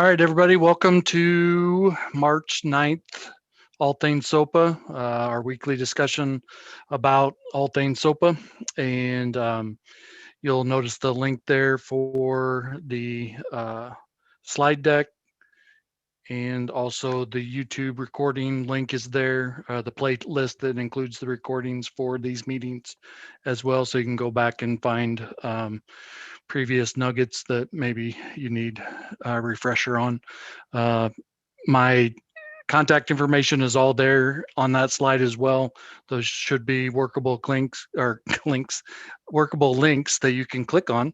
All right, everybody, welcome to March 9th, All Things SOPPA, our weekly discussion about all things SOPPA. And you'll notice the link there for the slide deck, and also the YouTube recording link is there, the playlist that includes the recordings for these meetings as well. So you can go back and find previous nuggets that maybe you need a refresher on. My contact information is all there on that slide as well. Those should be workable links or workable links that you can click on.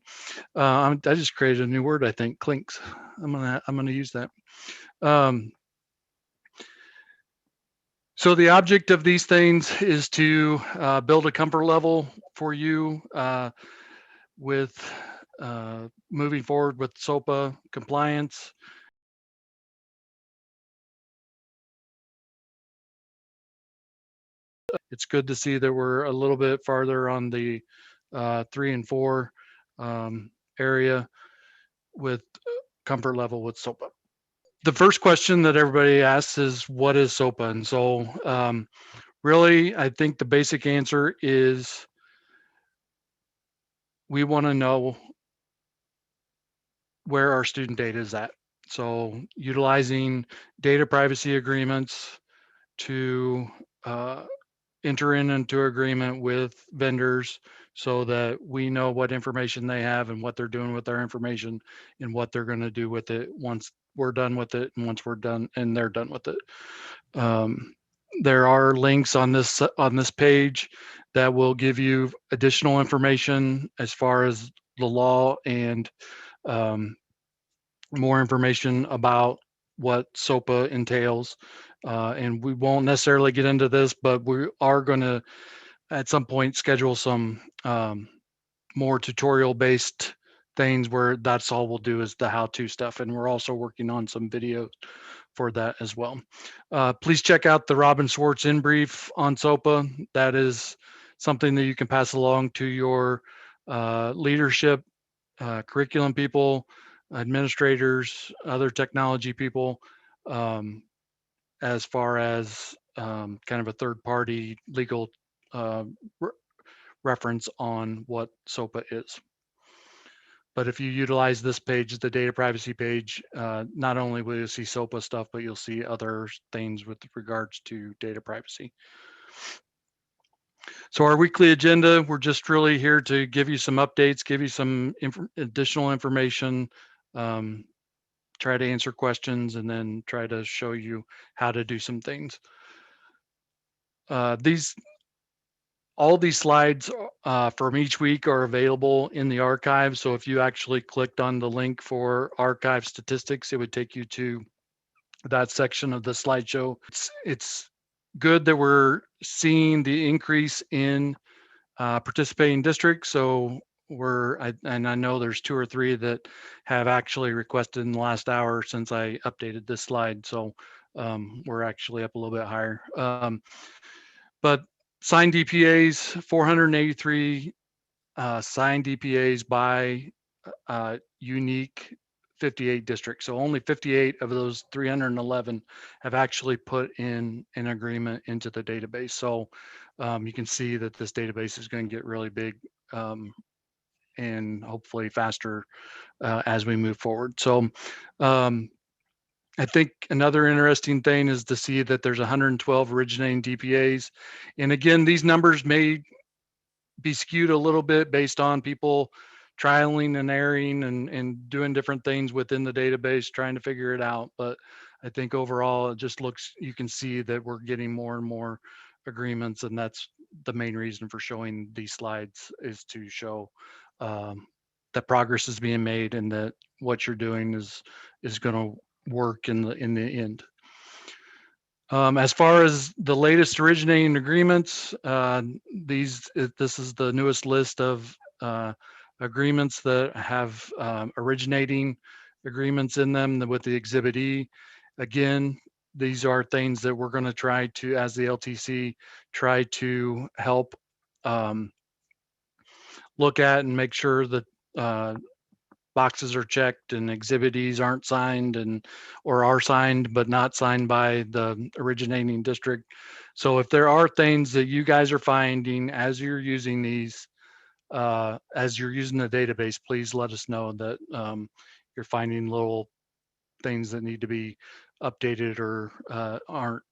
I just created a new word, I think, clinks. I'm gonna use that. So the object of these things is to build a comfort level for you with moving forward with SOPPA compliance. It's good to see that we're a little bit farther on the 3 and 4 area with comfort level with SOPPA. The first question that everybody asks is, what is SOPPA? And so really, I think the basic answer is we want to know where our student data is at. So utilizing data privacy agreements to enter into agreement with vendors so that we know what information they have and what they're doing with their information and what they're going to do with it once we're done with it and once we're done and they're done with it. There are links on this page that will give you additional information as far as the law and more information about what SOPPA entails. And we won't necessarily get into this, but we are going to, at some point, schedule some more tutorial-based things where that's all we'll do is the how-to stuff. And we're also working on some videos for that as well. Please check out the Robbins Schwartz in brief on SOPPA. That is something that you can pass along to your leadership, curriculum people, administrators, other technology people, as far as kind of a third-party legal reference on what SOPPA is. But if you utilize this page, the data privacy page, not only will you see SOPPA stuff, but you'll see other things with regards to data privacy. So our weekly agenda, we're just really here to give you some updates, give you some additional information, try to answer questions, and then try to show you how to do some things. All these slides from each week are available in the archive. So if you actually clicked on the link for archive statistics, it would take you to that section of the slideshow. It's good that we're seeing the increase in participating districts. So and I know there's 2 or 3 that have actually requested in the last hour since I updated this slide. So we're actually up a little bit higher. But signed DPAs, 483 signed DPAs by unique 58 districts. So only 58 of those 311 have actually put in an agreement into the database. So you can see that this database is going to get really big and hopefully faster as we move forward. So I think another interesting thing is to see that there's 112 originating DPAs. And again, these numbers may be skewed a little bit based on people trialing and erroring and doing different things within the database, trying to figure it out. But I think overall, it just looks, you can see that we're getting more and more agreements. And that's the main reason for showing these slides, is to show that progress is being made and that what you're doing is going to work in the end. As far as the latest originating agreements, this is the newest list of agreements that have originating agreements in them with the Exhibit E. Again, these are things that we're going to try to, as the LTC, try to help look at and make sure that boxes are checked and exhibitees aren't signed or are signed but not signed by the originating district. So if there are things that you guys are finding as you're using these, as you're using the database, please let us know that you're finding little things that need to be updated or aren't,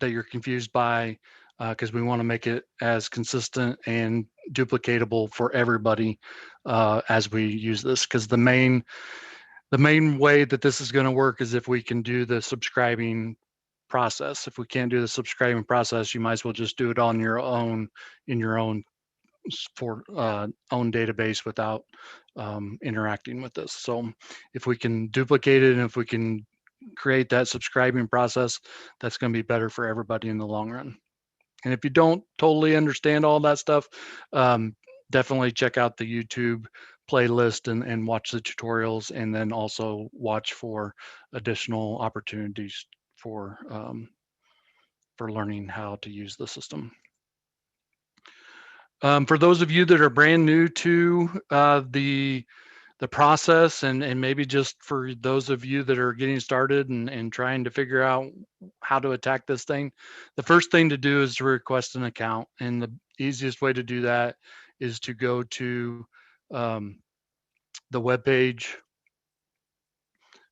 that you're confused by, because we want to make it as consistent and duplicatable for everybody as we use this. Because the main way that this is going to work is if we can do the subscribing process. If we can't do the subscribing process, you might as well just do it on your own, in your own own database without interacting with this. So if we can duplicate it and if we can create that subscribing process, that's going to be better for everybody in the long run. And if you don't totally understand all that stuff, definitely check out the YouTube playlist and watch the tutorials, and then also watch for additional opportunities for learning how to use the system. For those of you that are brand new to the process, and maybe just for those of you that are getting started and trying to figure out how to attack this thing, the first thing to do is to request an account. And the easiest way to do that is to go to the webpage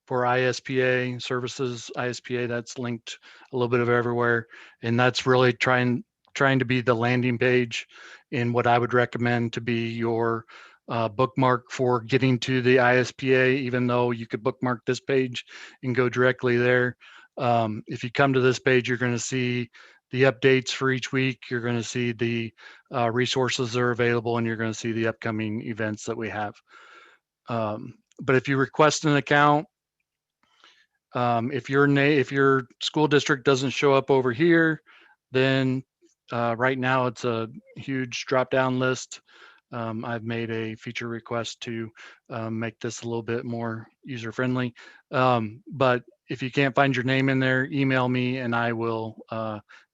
for ISPA services, ISPA, that's linked a little bit of everywhere. And that's really trying to be the landing page in what I would recommend to be your bookmark for getting to the ISPA, even though you could bookmark this page and go directly there. If you come to this page, you're going to see the updates for each week. You're going to see the resources that are available, and you're going to see the upcoming events that we have. But if you request an account, if your school district doesn't show up over here, then right now it's a huge drop-down list. I've made a feature request to make this a little bit more user-friendly. But if you can't find your name in there, email me and I will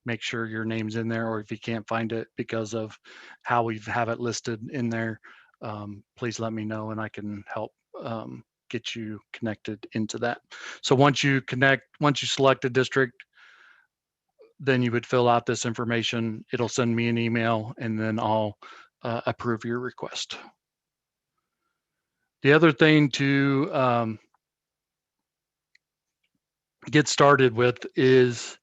make sure your name's in there. Or if you can't find it because of how we have it listed in there, please let me know and I can help get you connected into that. So once you select a district, then you would fill out this information. It'll send me an email and then I'll approve your request. The other thing to get started with is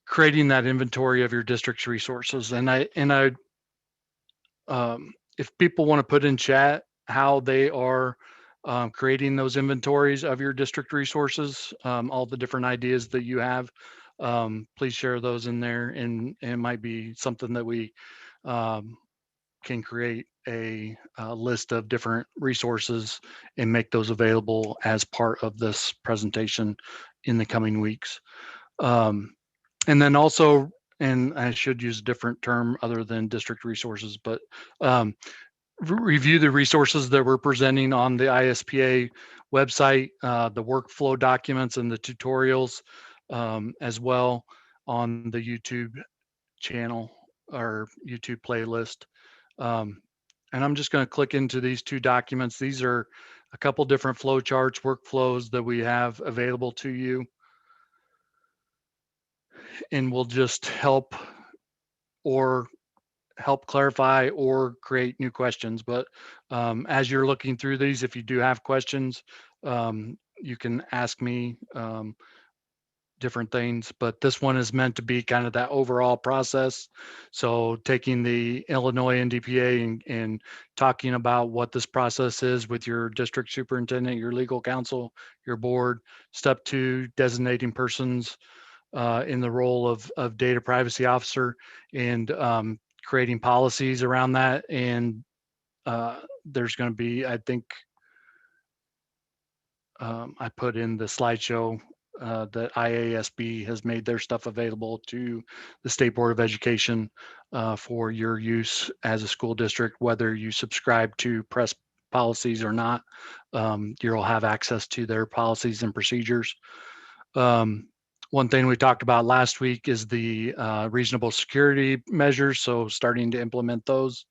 creating that inventory of your district's resources. And if people want to put in chat how they are creating those inventories of your district resources, all the different ideas that you have, please share those in there, and it might be something that we can create a list of different resources and make those available as part of this presentation in the coming weeks. And then also, and I should use a different term other than district resources, but review the resources that we're presenting on the ISPA website, the workflow documents and the tutorials, as well on the YouTube channel or YouTube playlist. And I'm just going to click into these two documents. These are a couple different flow charts, workflows that we have available to you, and will just help clarify or create new questions. But as you're looking through these, if you do have questions, you can ask me different things, but this one is meant to be kind of that overall process. So taking the Illinois NDPA and talking about what this process is with your district superintendent, your legal counsel, your board. Step 2, designating persons in the role of data privacy officer, and creating policies around that. And there's going to be, I think, I put in the slideshow that IASB has made their stuff available to the State Board of Education for your use as a school district, whether you subscribe to press policies or not. You'll have access to their policies and procedures. One thing we talked about last week is the reasonable security measures, so starting to implement those.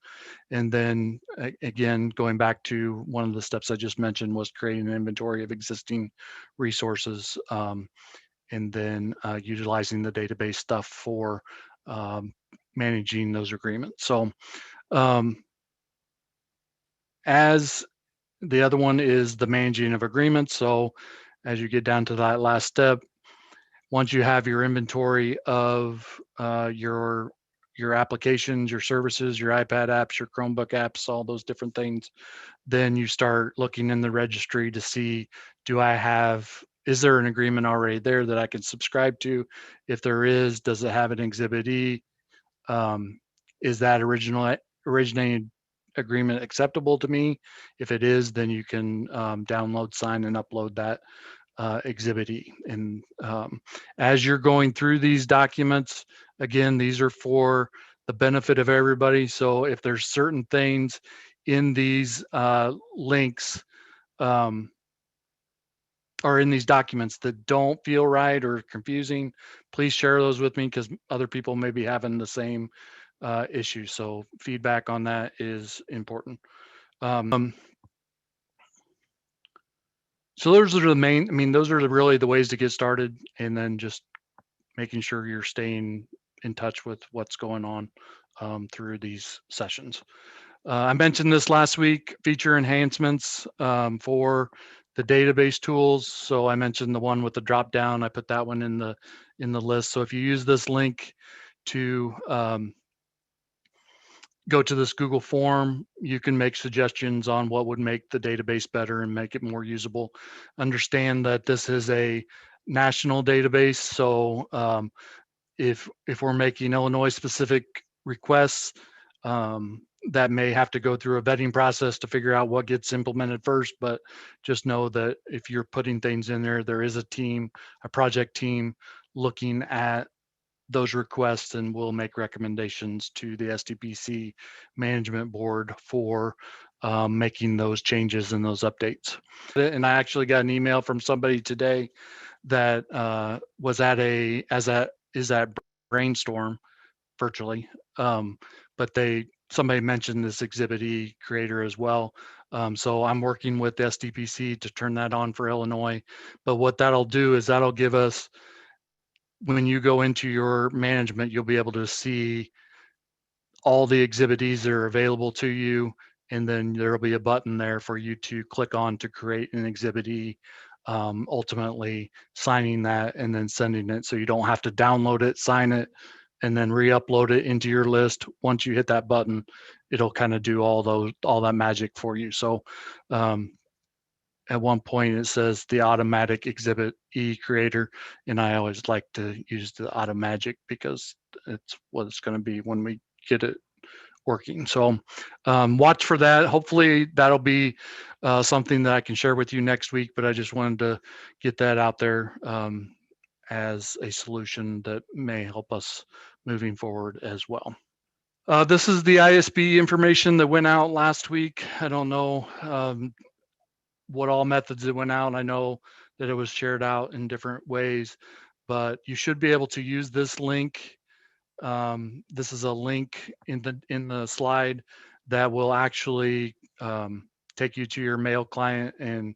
And then again, going back to one of the steps I just mentioned was creating an inventory of existing resources, and then utilizing the database stuff for managing those agreements. So as the other one is the managing of agreements. So as you get down to that last step, once you have your inventory of your applications, your services, your iPad apps, your Chromebook apps, all those different things, then you start looking in the registry to see, is there an agreement already there that I can subscribe to? If there is, does it have an Exhibit E? Is that originated agreement acceptable to me? If it is, then you can download, sign, and upload that Exhibit E. And as you're going through these documents, again, these are for the benefit of everybody. So if there's certain things in these links or in these documents that don't feel right or confusing, please share those with me, because other people may be having the same issue. So feedback on that is important. So those are the main, those are really the ways to get started, and then just making sure you're staying in touch with what's going on through these sessions. I mentioned this last week, feature enhancements for the database tools. So I mentioned the one with the drop down. I put that one in the list. So if you use this link to go to this Google form, you can make suggestions on what would make the database better and make it more usable. Understand that this is a national database. So if we're making Illinois specific requests, that may have to go through a vetting process to figure out what gets implemented first. But just know that if you're putting things in there, there is a team, a project team looking at those requests, and we'll make recommendations to the SDPC management board for making those changes and those updates. And I actually got an email from somebody today that was is at Brainstorm virtually, but somebody mentioned this Exhibit E creator as well. So I'm working with SDPC to turn that on for Illinois. But what that'll do is that'll give us, when you go into your management, you'll be able to see all the Exhibit E's that are available to you, and then there'll be a button there for you to click on to create an Exhibit E, ultimately signing that and then sending it, so you don't have to download it, sign it, and then re-upload it into your list. Once you hit that button, it'll kind of do all that magic for you. So at one point it says the automatic Exhibit E creator, and I always like to use the automagic because it's what it's going to be when we get it working. So watch for that. Hopefully that'll be something that I can share with you next week, but I just wanted to get that out there as a solution that may help us moving forward as well. This is the ISBE information that went out last week. I don't know what all methods it went out. I know that it was shared out in different ways, but you should be able to use this link. This is a link in the slide that will actually take you to your mail client and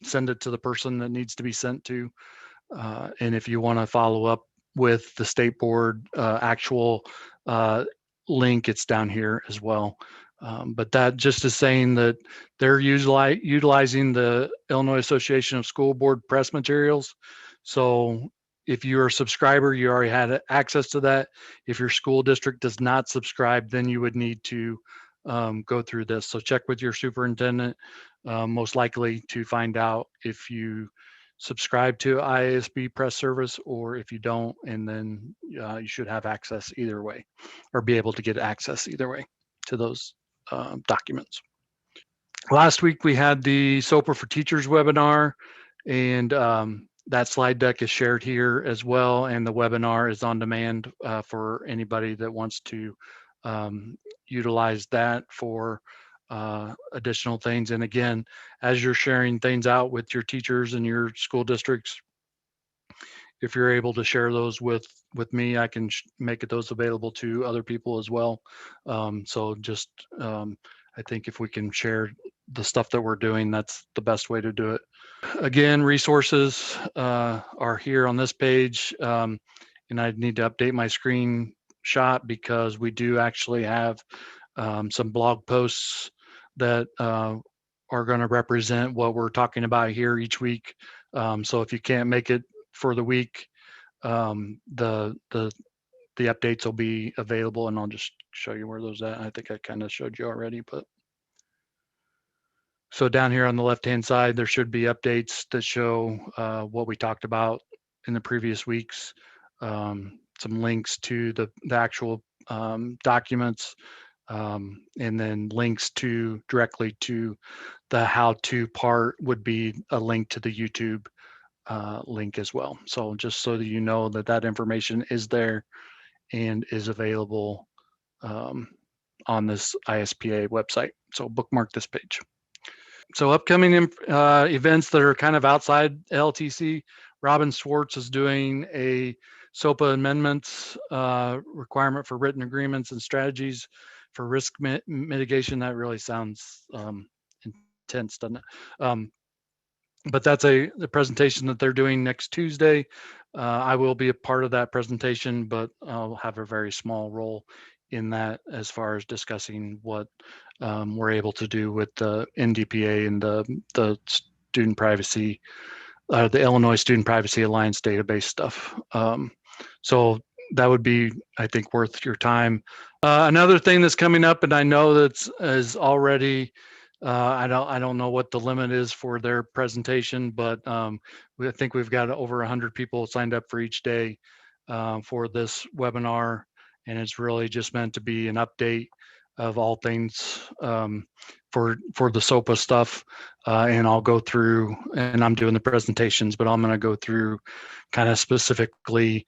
send it to the person that needs to be sent to. And if you want to follow up with the state board actual link, it's down here as well. But that just is saying that they're utilizing the Illinois Association of School Board press materials. So if you're a subscriber, you already had access to that. If your school district does not subscribe, then you would need to go through this. So check with your superintendent, most likely, to find out if you subscribe to IASB press service, or if you don't, and then you should have access either way, or be able to get access either way to those documents. Last week we had the SOPPA for Teachers webinar, and that slide deck is shared here as well, and the webinar is on demand for anybody that wants to utilize that for additional things. And again, as you're sharing things out with your teachers and your school districts, if you're able to share those with me, I can make those available to other people as well. So just I think if we can share the stuff that we're doing, that's the best way to do it. Again, resources are here on this page, and I need to update my screenshot because we do actually have some blog posts that are going to represent what we're talking about here each week. So if you can't make it for the week, the updates will be available, and I'll just show you where those at. I think I kind of showed you already, but so down here on the left-hand side, there should be updates that show what we talked about in the previous weeks, some links to the actual documents, and then links directly to the how-to part would be a link to the YouTube link as well. So just so that you know that information is there and is available on this ISPA website. So bookmark this page. So upcoming events that are kind of outside LTC, Robbins Schwartz is doing a SOPPA amendments requirement for written agreements and strategies for risk mitigation. That really sounds intense, doesn't it? But that's the presentation that they're doing next Tuesday. I will be a part of that presentation, but I'll have a very small role in that as far as discussing what we're able to do with the NDPA and the student privacy, the Illinois Student Privacy Alliance database stuff. So that would be, I think, worth your time. Another thing that's coming up, and I know that's is already, I don't know what the limit is for their presentation, but I think we've got over 100 people signed up for each day for this webinar, and it's really just meant to be an update of all things for the SOPPA stuff. And I'll go through, and I'm doing the presentations, but I'm going to go through kind of specifically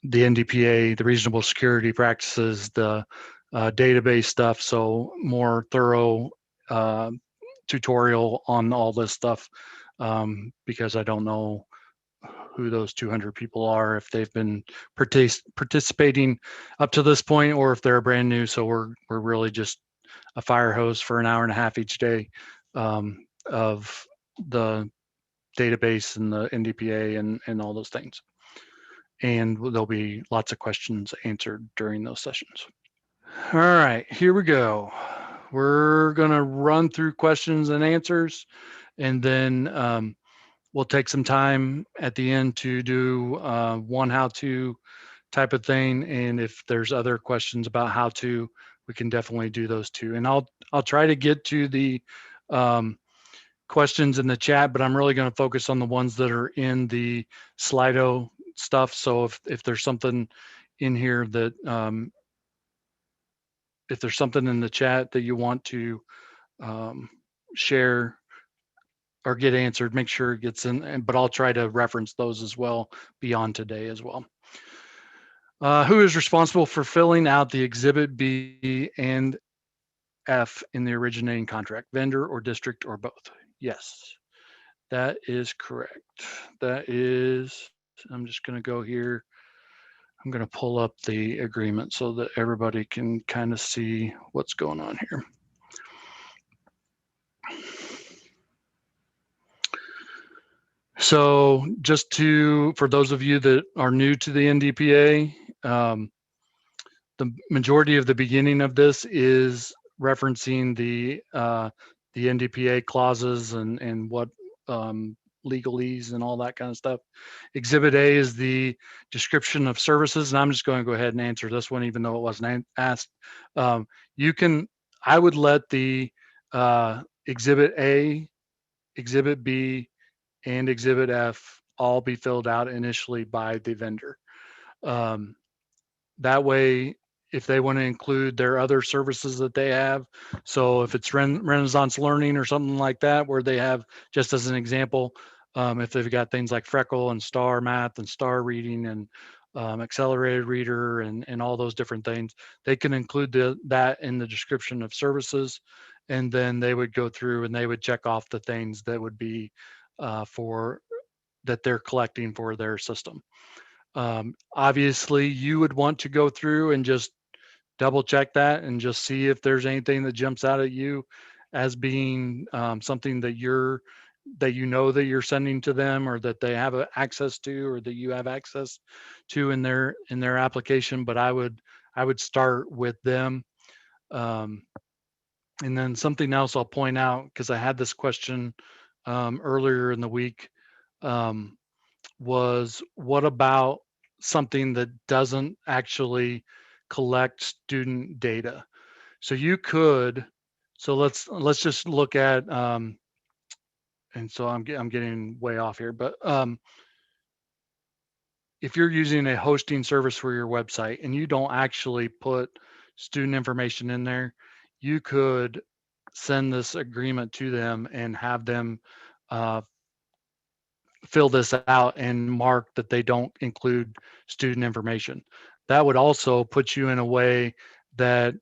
the NDPA, the reasonable security practices, the database stuff. So more thorough tutorial on all this stuff because I don't know who those 200 people are, if they've been participating up to this point, or if they're brand new. So we're really just a fire hose for an hour and a half each day of the database and the NDPA and all those things. And there'll be lots of questions answered during those sessions. All right, here we go. We're gonna run through questions and answers, and then we'll take some time at the end to do one how-to type of thing. And if there's other questions about how to, we can definitely do those too. And I'll try to get to the questions in the chat, but I'm really going to focus on the ones that are in the Slido stuff. So if there's something in here that if there's something in the chat that you want to share or get answered, make sure it gets in, but I'll try to reference those as well beyond today as well. Who is responsible for filling out the Exhibit B and F in the originating contract, vendor or district or both? Yes, that is correct. That is, I'm just going to go here. I'm going to pull up the agreement so that everybody can kind of see what's going on here. So just for those of you that are new to the NDPA, the majority of the beginning of this is referencing the NDPA clauses and what legalese and all that kind of stuff. Exhibit A is the description of services, and I'm just going to go ahead and answer this one, even though it wasn't asked. I would let the Exhibit A, Exhibit B, and Exhibit F all be filled out initially by the vendor. That way, if they want to include their other services that they have, so if it's Renaissance Learning or something like that, where they have, just as an example, if they've got things like Freckle and Star Math and Star Reading and Accelerated Reader and all those different things, they can include that in the description of services, and then they would go through and they would check off the things that would be for that they're collecting for their system. Obviously, you would want to go through and just double check that and just see if there's anything that jumps out at you as being something that you know that you're sending to them, or that they have access to, or that you have access to in their application. But I would start with them. Um, and then something else I'll point out, because I had this question earlier in the week, um, was what about something that doesn't actually collect student data? So you could, so let's just look at, and so I'm getting way off here, but if you're using a hosting service for your website and you don't actually put student information in there, you could send this agreement to them and have them uh, fill this out and mark that they don't include student information. That would also put you in a way that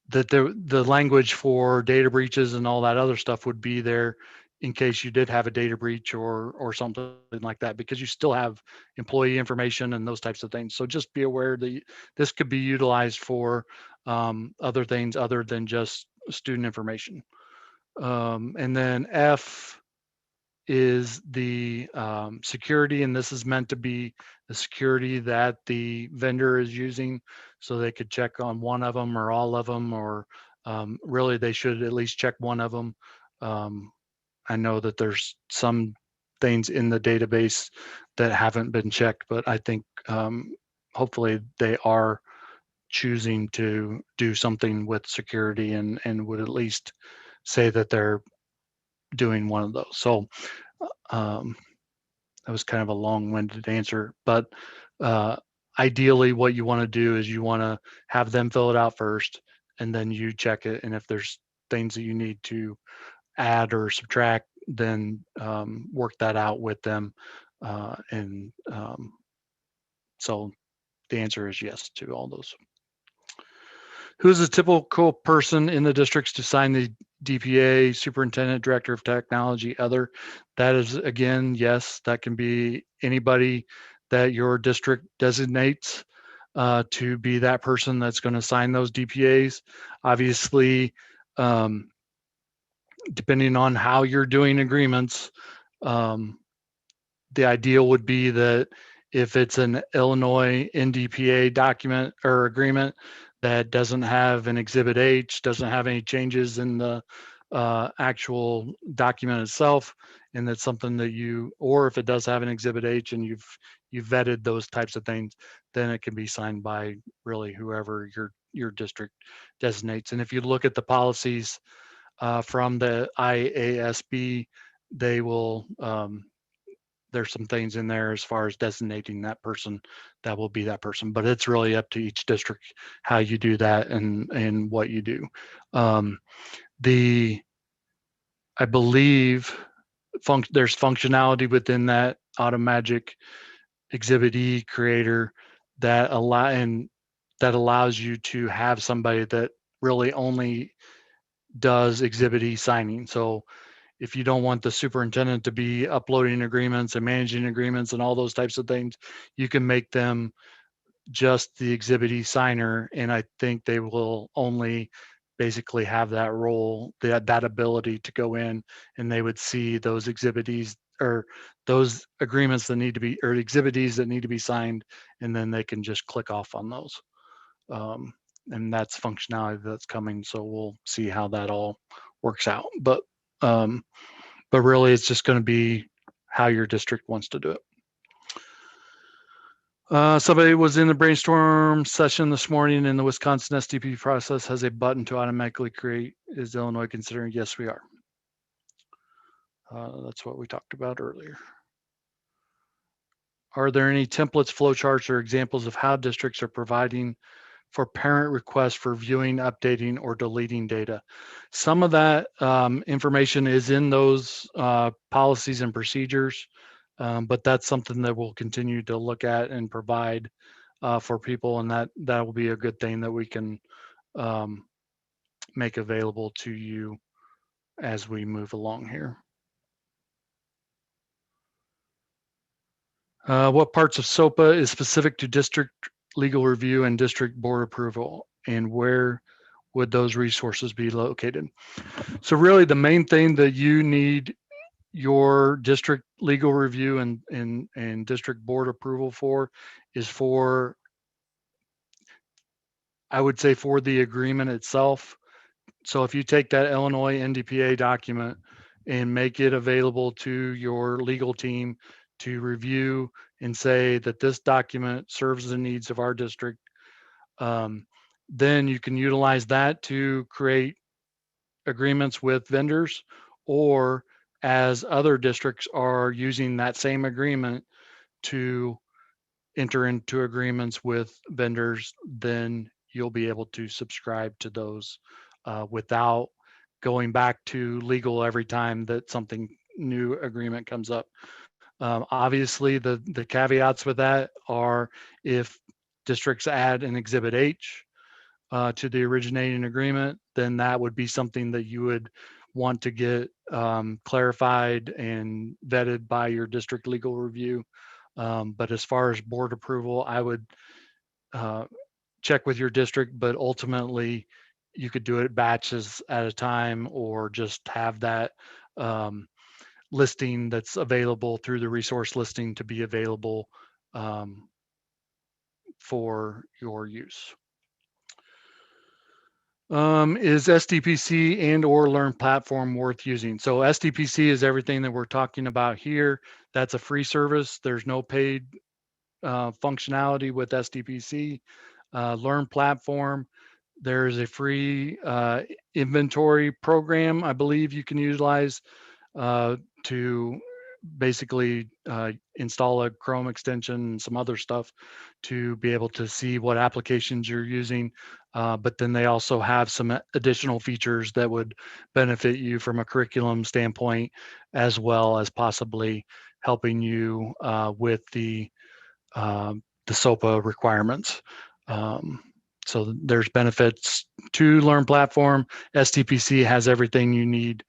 that the language for data breaches and all that other stuff would be there in case you did have a data breach or something like that, because you still have employee information and those types of things. So just be aware that this could be utilized for other things other than just student information. And then F is the security, and this is meant to be the security that the vendor is using, so they could check on one of them or all of them, or really they should at least check one of them. I know that there's some things in the database that haven't been checked, but I think hopefully they are choosing to do something with security, and would at least say that they're doing one of those. So um, that was kind of a long-winded answer, but uh, ideally what you want to do is you want to have them fill it out first, and then you check it. And if there's things that you need to add or subtract, then work that out with them. And so the answer is yes to all those. Who's a typical person in the districts to sign the DPA? Superintendent, director of technology, other. That is, again, yes, that can be anybody that your district designates to be that person that's going to sign those DPAs. Obviously, depending on how you're doing agreements, um, the ideal would be that if it's an Illinois NDPA document or agreement that doesn't have an Exhibit H, doesn't have any changes in the actual document itself, and that's something that you, or if it does have an Exhibit H and you've vetted those types of things, then it can be signed by really whoever your district designates. And if you look at the policies from the IASB, they will there's some things in there as far as designating that person that will be that person, but it's really up to each district how you do that and what you do. The I believe there's functionality within that Automagic Exhibit E creator that allows you to have somebody that really only does Exhibit E signing. So if you don't want the superintendent to be uploading agreements and managing agreements and all those types of things, you can make them just the Exhibit E signer, and I think they will only basically have that role, that ability to go in, and they would see those Exhibit E's or those agreements that need to be, or Exhibit E's that need to be signed, and then they can just click off on those. Um, and that's functionality that's coming, so we'll see how that all works out. But really it's just going to be how your district wants to do it. Somebody was in the brainstorm session this morning, and the Wisconsin SDP process has a button to automatically create. Is Illinois considering? Yes, we are. That's what we talked about earlier. Are there any templates, flowcharts, or examples of how districts are providing for parent requests for viewing, updating, or deleting data? Some of that information is in those policies and procedures, but that's something that we'll continue to look at and provide for people, and that will be a good thing that we can make available to you as we move along here. What parts of SOPPA is specific to district legal review and district board approval, and where would those resources be located? So really the main thing that you need your district legal review and district board approval for is for, I would say, for the agreement itself. So if you take that Illinois NDPA document and make it available to your legal team to review and say that this document serves the needs of our district, then you can utilize that to create agreements with vendors, or as other districts are using that same agreement to enter into agreements with vendors, then you'll be able to subscribe to those without going back to legal every time that something new agreement comes up. Obviously, the caveats with that are if districts add an Exhibit H to the originating agreement, then that would be something that you would want to get clarified and vetted by your district legal review. But as far as board approval, I would check with your district, but ultimately you could do it batches at a time, or just have that listing that's available through the resource listing to be available for your use. Is SDPC and or Learn platform worth using? So SDPC is everything that we're talking about here. That's a free service. There's no paid functionality with SDPC. Learn platform, there's a free inventory program I believe you can utilize to basically install a Chrome extension and some other stuff to be able to see what applications you're using. But then they also have some additional features that would benefit you from a curriculum standpoint, as well as possibly helping you with the SOPPA requirements. So there's benefits to Learn Platform. SDPC has everything you need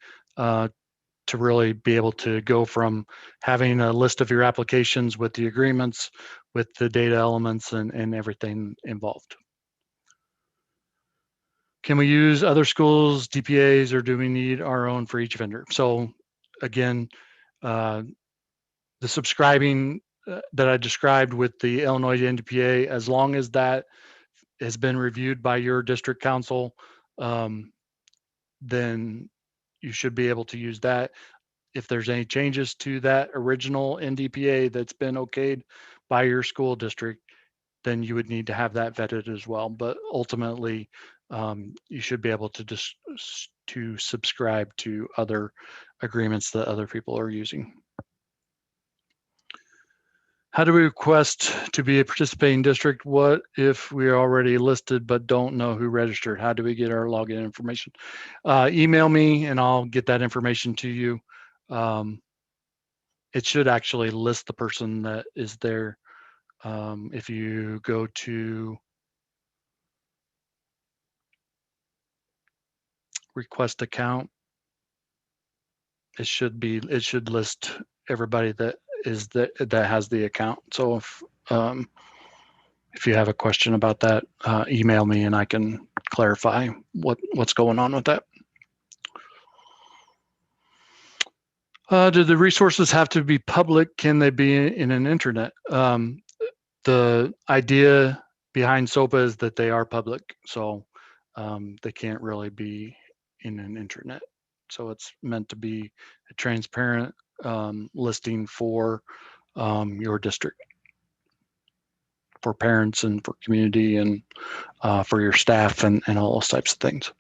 to really be able to go from having a list of your applications with the agreements, with the data elements and everything involved. Can we use other schools' DPAs, or do we need our own for each vendor? So again, the subscribing that I described with the Illinois NDPA, as long as that has been reviewed by your district council, then you should be able to use that. If there's any changes to that original NDPA that's been okayed by your school district, then you would need to have that vetted as well. But ultimately, you should be able to just to subscribe to other agreements that other people are using. How do we request to be a participating district? What if we are already listed but don't know who registered? How do we get our login information? Email me and I'll get that information to you. It should actually list the person that is there. If you go to request account, it should list everybody that is that has the account. So if you have a question about that, email me and I can clarify what's going on with that. Do the resources have to be public? Can they be in an internet? The idea behind SOPPA is that they are public, so they can't really be in an internet. So it's meant to be a transparent listing for your district, for parents and for community and for your staff and all those types of things.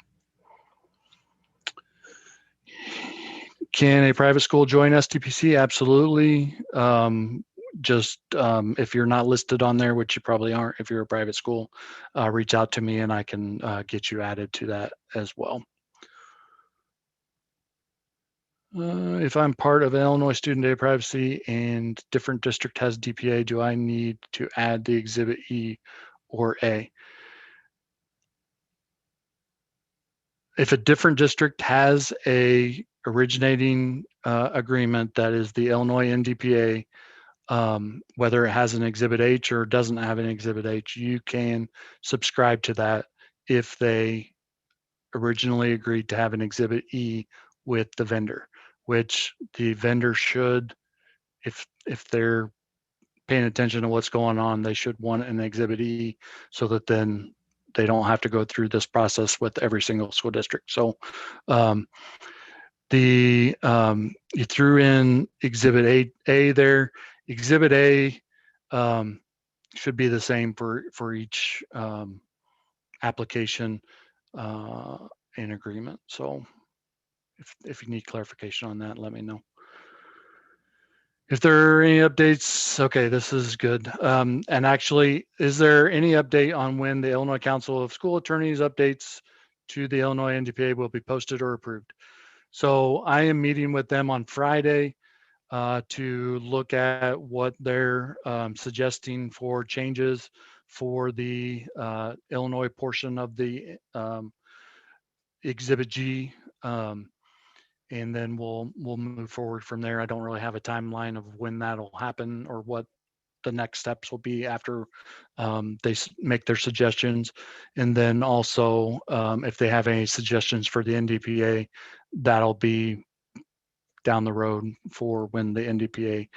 Can a private school join SDPC? Absolutely. Just if you're not listed on there, which you probably aren't if you're a private school, reach out to me and I can get you added to that as well. If I'm part of Illinois Student Data Privacy and different district has DPA, do I need to add the Exhibit E or A? If a different district has a originating agreement that is the Illinois NDPA, whether it has an Exhibit H or doesn't have an Exhibit H, you can subscribe to that if they originally agreed to have an Exhibit E with the vendor, which the vendor should, if they're paying attention to what's going on, they should want an Exhibit E so that then they don't have to go through this process with every single school district. So you threw in Exhibit A there. Exhibit A should be the same for each application and agreement. So if you need clarification on that, let me know. If there are any updates, okay, this is good. And actually, is there any update on when the Illinois Council of School Attorneys updates to the Illinois NDPA will be posted or approved? So I am meeting with them on Friday to look at what they're suggesting for changes for the Illinois portion of the Exhibit G. And then we'll move forward from there. I don't really have a timeline of when that'll happen or what the next steps will be after they make their suggestions. And then also, if they have any suggestions for the NDPA, that'll be down the road for when the NDPA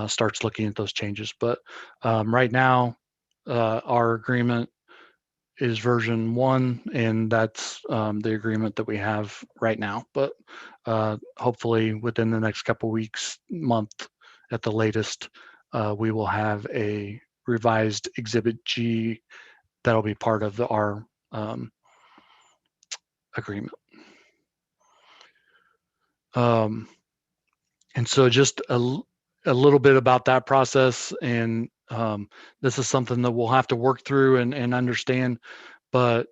starts looking at those changes. But right now, our agreement is version 1, and that's the agreement that we have right now. But hopefully within the next couple weeks, month at the latest, we will have a revised Exhibit G that'll be part of our agreement. And so just a little bit about that process, and this is something that we'll have to work through and understand. But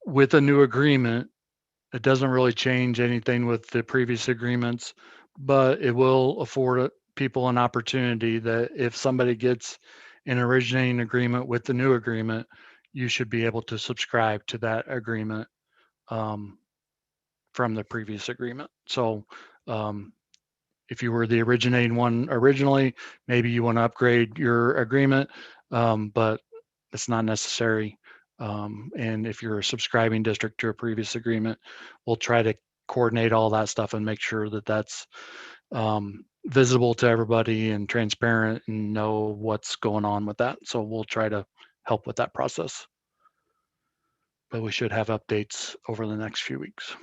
with a new agreement, it doesn't really change anything with the previous agreements, but it will afford people an opportunity that if somebody gets an originating agreement with the new agreement, you should be able to subscribe to that agreement from the previous agreement. So if you were the originating one originally, maybe you want to upgrade your agreement, but it's not necessary. And if you're a subscribing district to a previous agreement, we'll try to coordinate all that stuff and make sure that that's visible to everybody and transparent and know what's going on with that. So we'll try to help with that process. But we should have updates over the next few weeks.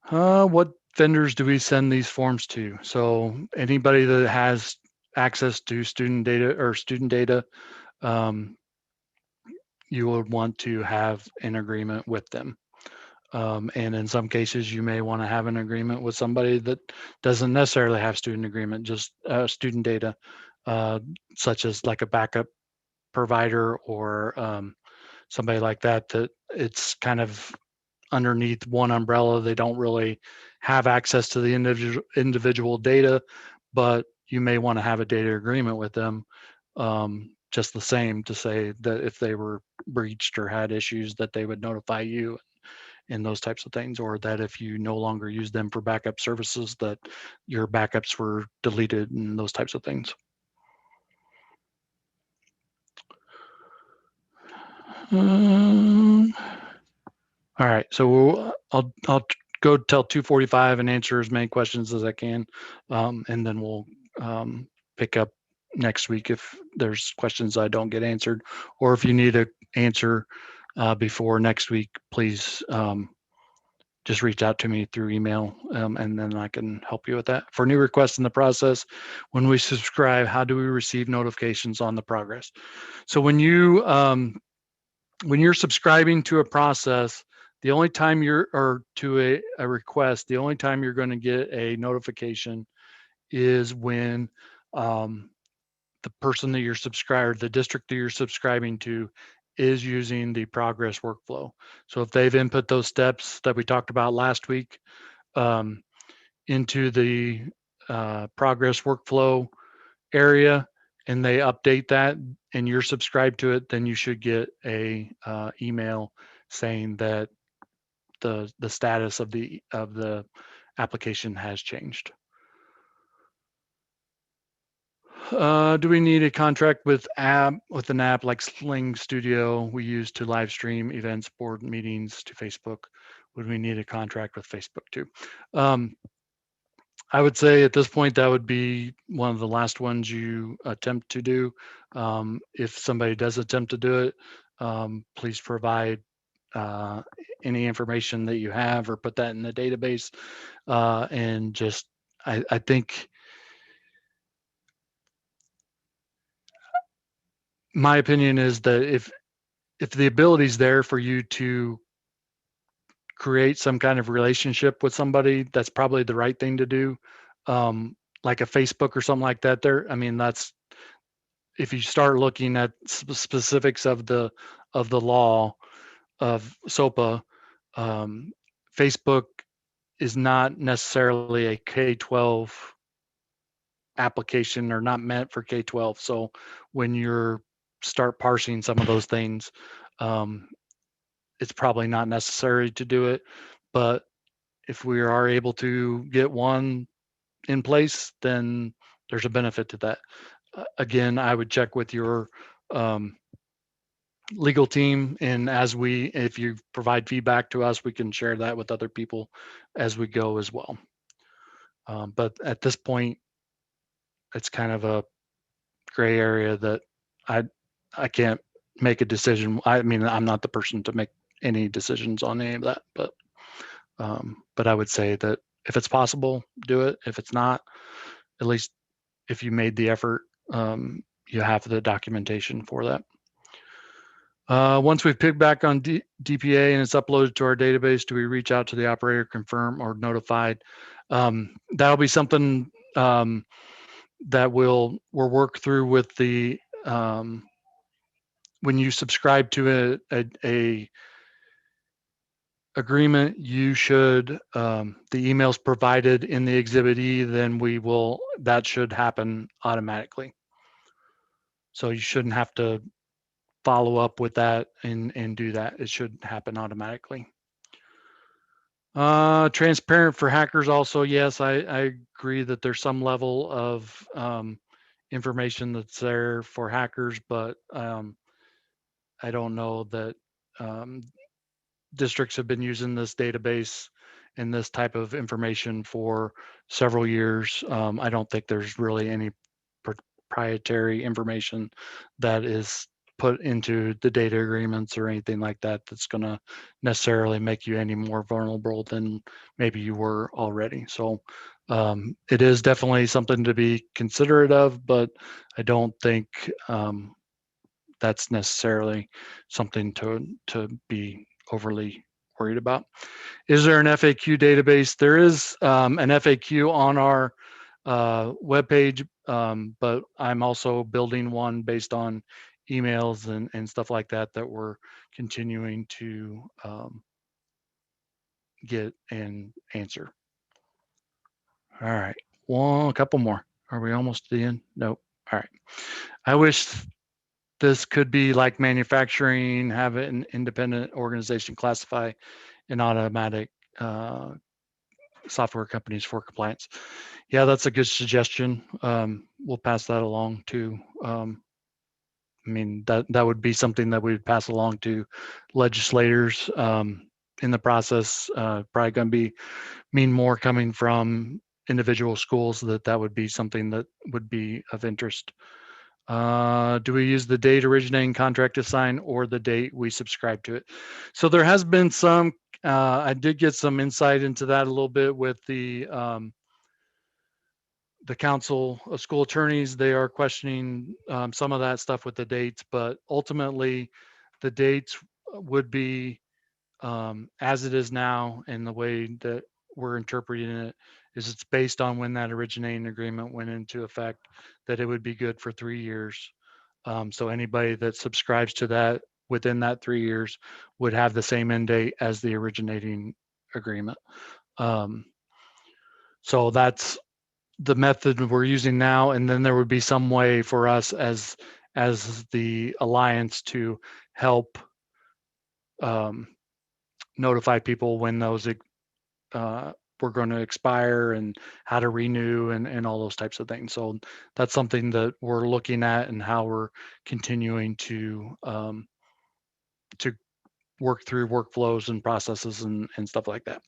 What vendors do we send these forms to? So anybody that has access to student data, you would want to have an agreement with them. And in some cases, you may want to have an agreement with somebody that doesn't necessarily have student agreement, just student data, such as like a backup provider or somebody like that, that it's kind of underneath one umbrella. They don't really have access to the individual data, but you may want to have a data agreement with them just the same, to say that if they were breached or had issues, that they would notify you and those types of things, or that if you no longer use them for backup services, that your backups were deleted and those types of things. All right, so I'll go till 2:45 and answer as many questions as I can, and then we'll pick up next week if there's questions I don't get answered, or if you need an answer before next week, please just reach out to me through email, and then I can help you with that. For new requests in the process, when we subscribe, how do we receive notifications on the progress? So when you're subscribing to a process, the only time or to a request, the only time you're going to get a notification is when the person that you're the district that you're subscribing to is using the progress workflow. So if they've input those steps that we talked about last week into the progress workflow area, and they update that and you're subscribed to it, then you should get a email saying that the status of the application has changed. Do we need a contract with an app like Sling Studio we use to live stream events, board meetings to Facebook? Would we need a contract with Facebook too? I would say at this point that would be one of the last ones you attempt to do. If somebody does attempt to do it, please provide any information that you have or put that in the database. And just, I think my opinion is that if the ability is there for you to create some kind of relationship with somebody, that's probably the right thing to do. Like a Facebook or something like that there. I mean, that's, if you start looking at specifics of the law of SOPPA, Facebook is not necessarily a K-12 application, or not meant for K-12. So when you're start parsing some of those things, it's probably not necessary to do it. But if we are able to get one in place, then there's a benefit to that. Again, I would check with your legal team, and if you provide feedback to us, we can share that with other people as we go as well. But at this point, it's kind of a gray area that I can't make a decision. I mean, I'm not the person to make any decisions on any of that, but I would say that if it's possible, do it. If it's not, at least if you made the effort, you have the documentation for that. Once we've picked back on DPA and it's uploaded to our database, do we reach out to the operator, confirm, or notified? That'll be something that we'll work through with the when you subscribe to a agreement, you should the emails provided in the Exhibit E, then that should happen automatically. So you shouldn't have to follow up with that and do that. It should happen automatically. Transparent for hackers also, yes, I agree that there's some level of information that's there for hackers, but I don't know that districts have been using this database and this type of information for several years. I don't think there's really any proprietary information that is put into the data agreements or anything like that that's going to necessarily make you any more vulnerable than maybe you were already. So it is definitely something to be considerate of, but I don't think that's necessarily something to be overly worried about. Is there an FAQ database? There is an FAQ on our webpage, but I'm also building one based on emails and stuff like that we're continuing to get and answer. All right, a couple more. Are we almost at the end? Nope. All right. I wish this could be like manufacturing, have an independent organization classify an automatic software companies for compliance. Yeah, that's a good suggestion. We'll pass that along to, I mean, that would be something that we would pass along to legislators in the process. Probably going to mean more coming from individual schools, that would be something that would be of interest. Do we use the date originating contract to sign or the date we subscribe to it? So there has been some, I did get some insight into that a little bit with the Council of School Attorneys. They are questioning some of that stuff with the dates, but ultimately the dates would be as it is now, and the way that we're interpreting it is it's based on when that originating agreement went into effect, that it would be good for 3 years. So anybody that subscribes to that within that 3 years would have the same end date as the originating agreement. So that's the method we're using now, and then there would be some way for us as the alliance to help notify people when those we're going to expire and how to renew and all those types of things. So that's something that we're looking at and how we're continuing to work through workflows and processes and stuff like that.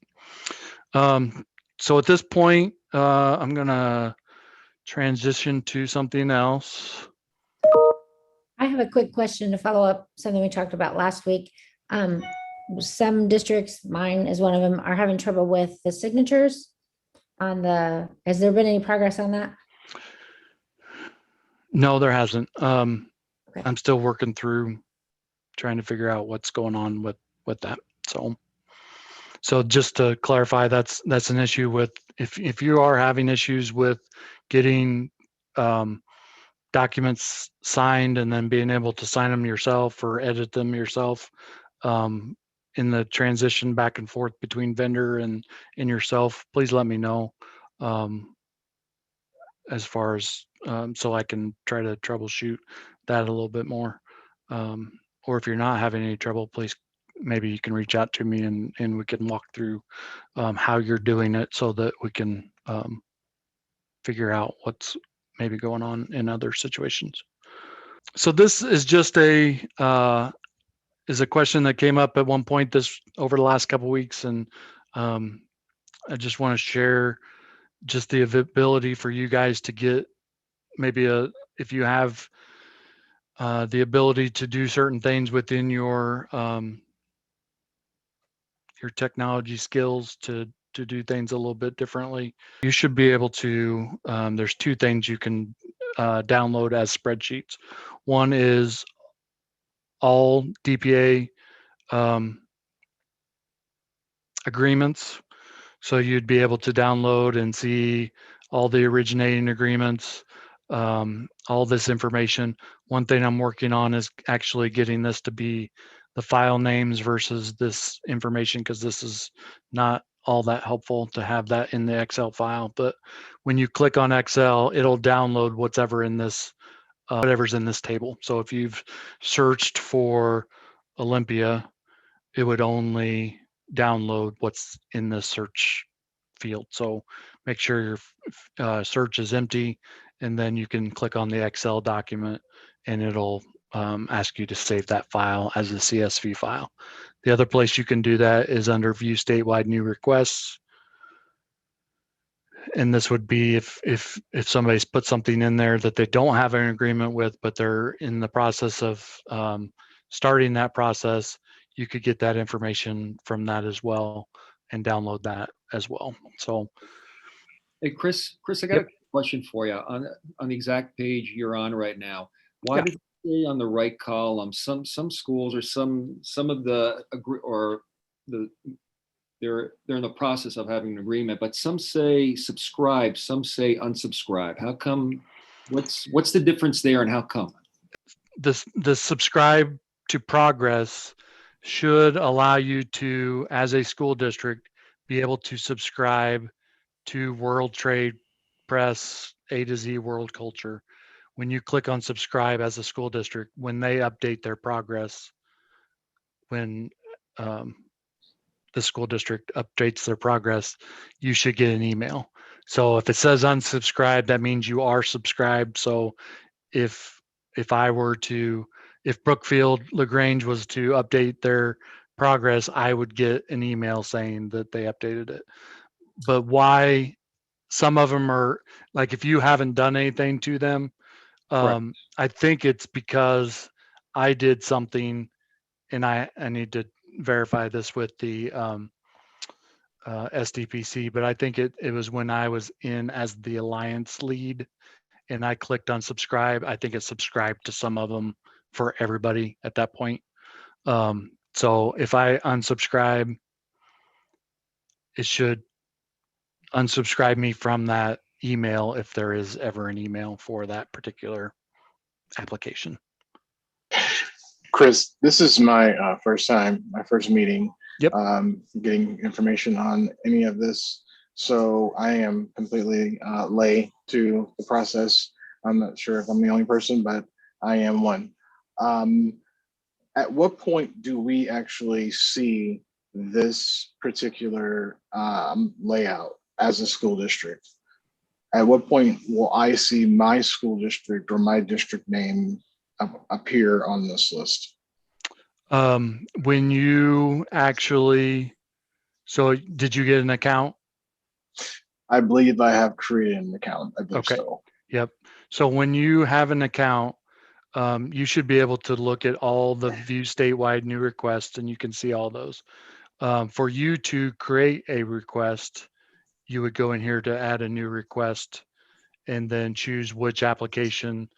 So at this point, I'm going to transition to something else. I have a quick question to follow up something we talked about last week. Some districts, mine is one of them, are having trouble with the signatures on the, has there been any progress on that? No, there hasn't. Okay. I'm still working through trying to figure out what's going on with that. So just to clarify, that's an issue with, if you are having issues with getting documents signed and then being able to sign them yourself or edit them yourself in the transition back and forth between vendor and yourself, please let me know as far as so I can try to troubleshoot that a little bit more. Or if you're not having any trouble, please maybe you can reach out to me and we can walk through how you're doing it so that we can figure out what's maybe going on in other situations. So this is just a question that came up at one point over the last couple of weeks, and I just want to share just the ability for you guys to get maybe if you have the ability to do certain things within your technology skills to do things a little bit differently. You should be able to, there's two things you can download as spreadsheets. One is all DPA agreements. So you'd be able to download and see all the originating agreements, all this information. One thing I'm working on is actually getting this to be the file names versus this information, because this is not all that helpful to have that in the Excel file. But when you click on Excel, it'll download whatever's in this table. So if you've searched for Olympia, it would only download what's in the search field. So make sure your search is empty, and then you can click on the Excel document and it'll ask you to save that file as a CSV file. The other place you can do that is under View Statewide New Requests. And this would be if somebody's put something in there that they don't have an agreement with, but they're in the process of starting that process, you could get that information from that as well and download that as well. So, hey, Chris, I got a question for you on the exact page you're on right now. Why does it say on the right column, some schools or some of the they're in the process of having an agreement, but some say subscribe, some say unsubscribe. How come? What's the difference there, and how come? The subscribe to progress should allow you to, as a school district, be able to subscribe to World Trade Press, A to Z World Culture. When you click on subscribe as a school district, when they update their progress, when the school district updates their progress, you should get an email. So if it says unsubscribe, that means you are subscribed. So if Brookfield LaGrange was to update their progress, I would get an email saying that they updated it. But why some of them are, like, if you haven't done anything to them, I think it's because I did something, and I need to verify this with the SDPC, but I think it was when I was in as the Alliance lead and I clicked on subscribe. I think it subscribed to some of them for everybody at that point. So if I unsubscribe, it should unsubscribe me from that email if there is ever an email for that particular application. Chris, this is my first meeting. Yep. Getting information on any of this. So I am completely lay to the process. I'm not sure if I'm the only person, but I am one. At what point do we actually see this particular layout as a school district? At what point will I see my school district or my district name appear on this list? When you actually, so did you get an account? I believe I have created an account. I believe Okay. so. Yep. So when you have an account, you should be able to look at all the view statewide new requests, and you can see all those. For you to create a request, you would go in here to add a new request and then choose which application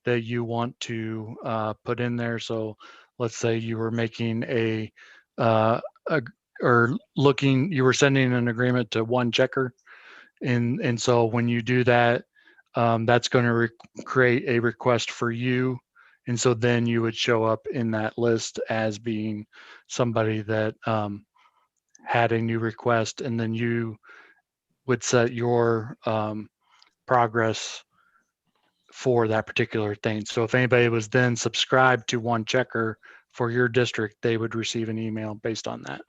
that you want to put in there. So let's say you were making or looking, you were sending an agreement to one checker. And so when you do that, that's going to create a request for you. And so then you would show up in that list as being somebody that had a new request, and then you would set your progress for that particular thing. So if anybody was then subscribed to one checker for your district, they would receive an email based on that.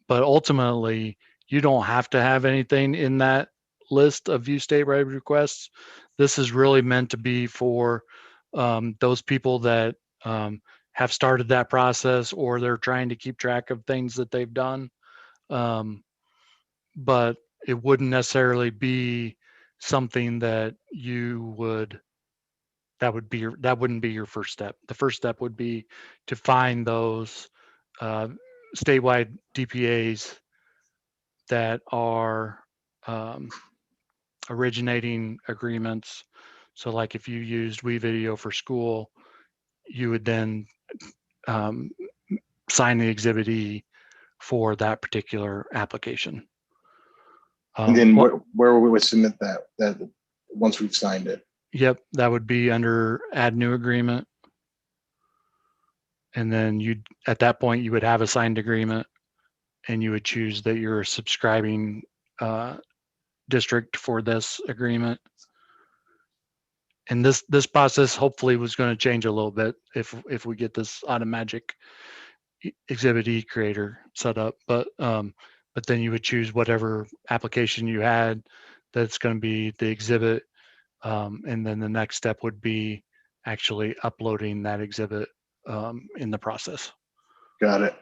But ultimately, you don't have to have anything in that list of view statewide requests. This is really meant to be for those people that have started that process, or they're trying to keep track of things that they've done. But it wouldn't necessarily be something that that wouldn't be your first step. The first step would be to find those statewide DPAs that are originating agreements. So like if you used WeVideo for school, you would then sign the Exhibit E for that particular application. And then where we would submit that once we've signed it. Yep, that would be under Add New Agreement. And then at that point, you would have a signed agreement, and you would choose that you're a subscribing district for this agreement. And this process hopefully was going to change a little bit if we get this automagic Exhibit E creator set up. But then you would choose whatever application you had that's going to be the exhibit, and then the next step would be actually uploading that exhibit in the process. Got it.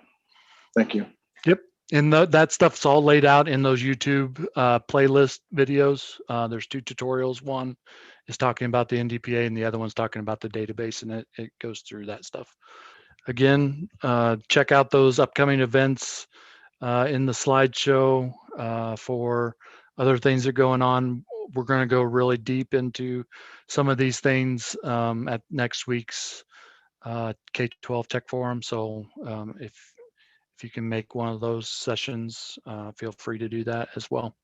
Thank you. Yep. And that stuff's all laid out in those YouTube playlist videos. There's 2 tutorials. One is talking about the NDPA, and the other one's talking about the database, and it goes through that stuff. Again, check out those upcoming events in the slideshow for other things that are going on. We're going to go really deep into some of these things at next week's K-12 Tech Forum. So if you can make one of those sessions, feel free to do that as well.